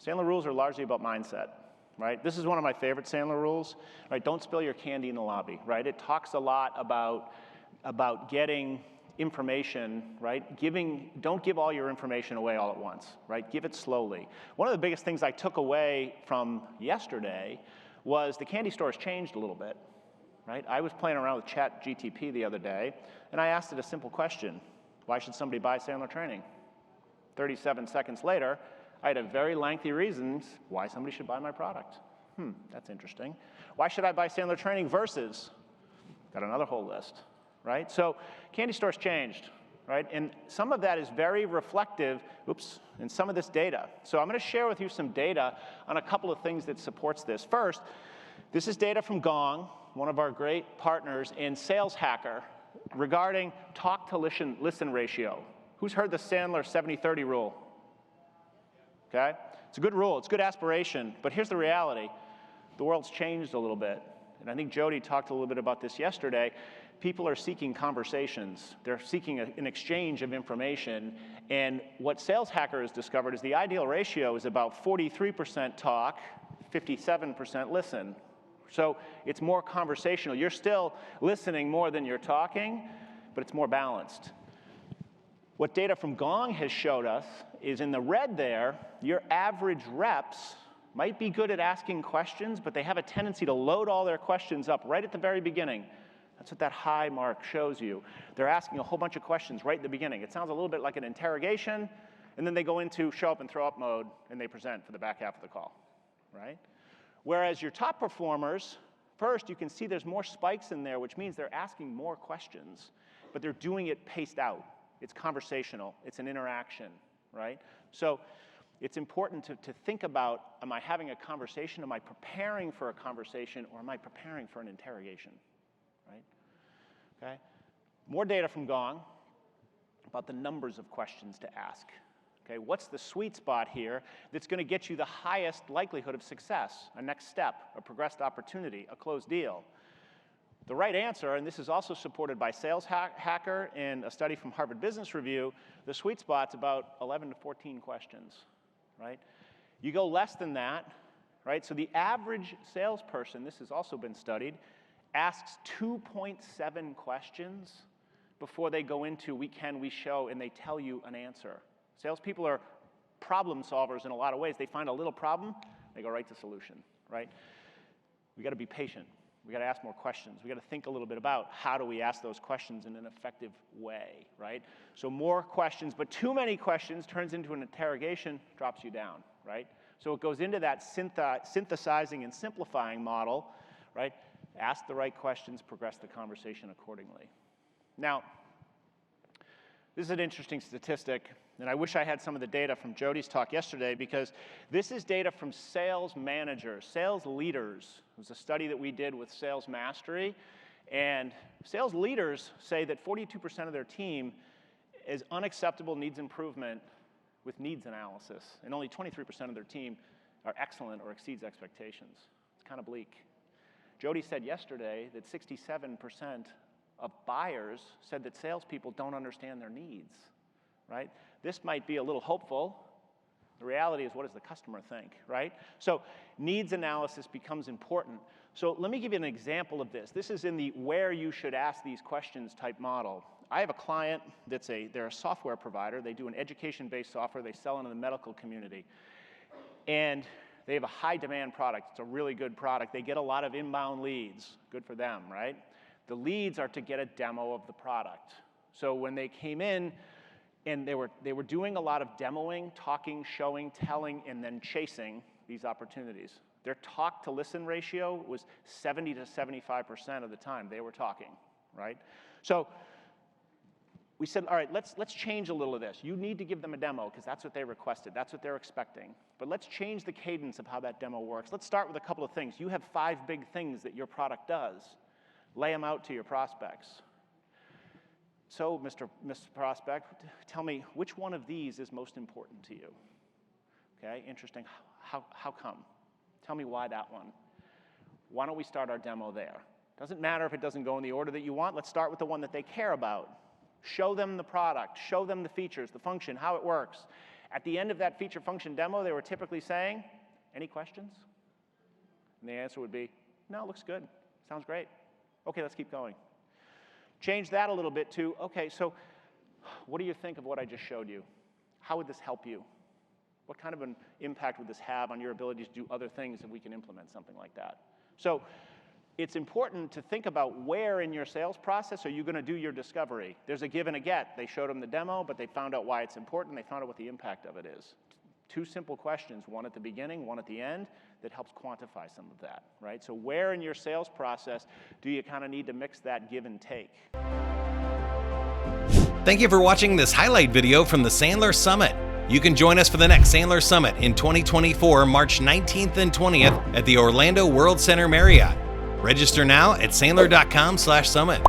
Sandler rules are largely about mindset, right? This is one of my favorite Sandler rules, right? Don't spill your candy in the lobby, right? It talks a lot about getting information, right? Don't give all your information away all at once, right? Give it slowly. One of the biggest things I took away from yesterday was the candy store has changed a little bit, right? I was playing around with ChatGPT the other day, and I asked it a simple question. Why should somebody buy Sandler training? 37 seconds later, I had a very lengthy reasons why somebody should buy my product. That's interesting. Why should I buy Sandler training versus? Got another whole list, right? So candy store's changed, right? And some of that is very reflective, in some of this data. So I'm going to share with you some data on a couple of things that supports this. First, this is data from Gong, one of our great partners, and Sales Hacker regarding talk to listen ratio. Who's heard the Sandler 70-30 rule? Okay? It's a good rule, it's good aspiration, but here's the reality. The world's changed a little bit. And I think Jody talked a little bit about this yesterday. People are seeking conversations. They're seeking an exchange of information. And what Sales Hacker has discovered is the ideal ratio is about 43% talk, 57% listen. So it's more conversational. You're still listening more than you're talking, but it's more balanced. What data from Gong has showed us is in the red there, your average reps might be good at asking questions, but they have a tendency to load all their questions up right at the very beginning. That's what that high mark shows you. They're asking a whole bunch of questions right at the beginning. It sounds a little bit like an interrogation, and then they go into show up and throw up mode, and they present for the back half of the call, right? Whereas your top performers, first, you can see there's more spikes in there, which means they're asking more questions, but they're doing it paced out. It's conversational. It's an interaction, right? So it's important to think about, am I having a conversation? Am I preparing for a conversation? Or am I preparing for an interrogation, right? Okay? More data from Gong about the numbers of questions to ask. Okay, what's the sweet spot here that's going to get you the highest likelihood of success, a next step, a progressed opportunity, a closed deal? The right answer, and this is also supported by Sales Hacker and a study from Harvard Business Review, the sweet spot's about 11 to 14 questions, right? You go less than that, right? So the average salesperson, this has also been studied, asks 2.7 questions before they go into we can, we show, and they tell you an answer. Salespeople are problem solvers in a lot of ways. They find a little problem, they go right to solution, right? We got to be patient. We got to ask more questions. We got to think a little bit about how do we ask those questions in an effective way, right? So more questions, but too many questions turns into an interrogation, drops you down, right? So it goes into that synthesizing and simplifying model, right? Ask the right questions, progress the conversation accordingly. Now, this is an interesting statistic, and I wish I had some of the data from Jody's talk yesterday because this is data from sales managers, sales leaders. It was a study that we did with Sales Mastery, and sales leaders say that 42% of their team is unacceptable, needs improvement with needs analysis, and only 23% of their team are excellent or exceeds expectations. It's kind of bleak. Jody said yesterday that 67% of buyers said that salespeople don't understand their needs, right? This might be a little hopeful. The reality is, what does the customer think, right? So needs analysis becomes important. So let me give you an example of this. This is in the where you should ask these questions type model. I have a client they're a software provider. They do an education-based software. They sell into the medical community. And they have a high demand product. It's a really good product. They get a lot of inbound leads. Good for them, right? The leads are to get a demo of the product. So when they came in, and they were doing a lot of demoing, talking, showing, telling, and then chasing these opportunities. Their talk to listen ratio was 70 to 75% of the time they were talking, right? So we said, all right, let's change a little of this. You need to give them a demo because that's what they requested. That's what they're expecting. But let's change the cadence of how that demo works. Let's start with a couple of things. You have 5 big things that your product does. Lay them out to your prospects. So, Mr. Prospect, tell me, which one of these is most important to you? Okay, interesting. How come? Tell me why that one. Why don't we start our demo there? Doesn't matter if it doesn't go in the order that you want. Let's start with the one that they care about. Show them the product. Show them the features, the function, how it works. At the end of that feature function demo, they were typically saying, any questions? And the answer would be, no, looks good, sounds great. Okay, let's keep going. Change that a little bit to, okay, so what do you think of what I just showed you? How would this help you? What kind of an impact would this have on your ability to do other things if we can implement something like that? So it's important to think about where in your sales process are you going to do your discovery. There's a give and a get. They showed them the demo, but they found out why it's important. They found out what the impact of it is. Two simple questions, one at the beginning, one at the end, that helps quantify some of that, right? So where in your sales process do you kind of need to mix that give and take? Thank you for watching this highlight video from the Sandler Summit. You can join us for the next Sandler Summit in 2024, March 19th and 20th at the Orlando World Center Marriott. Register now at sandler.com/summit.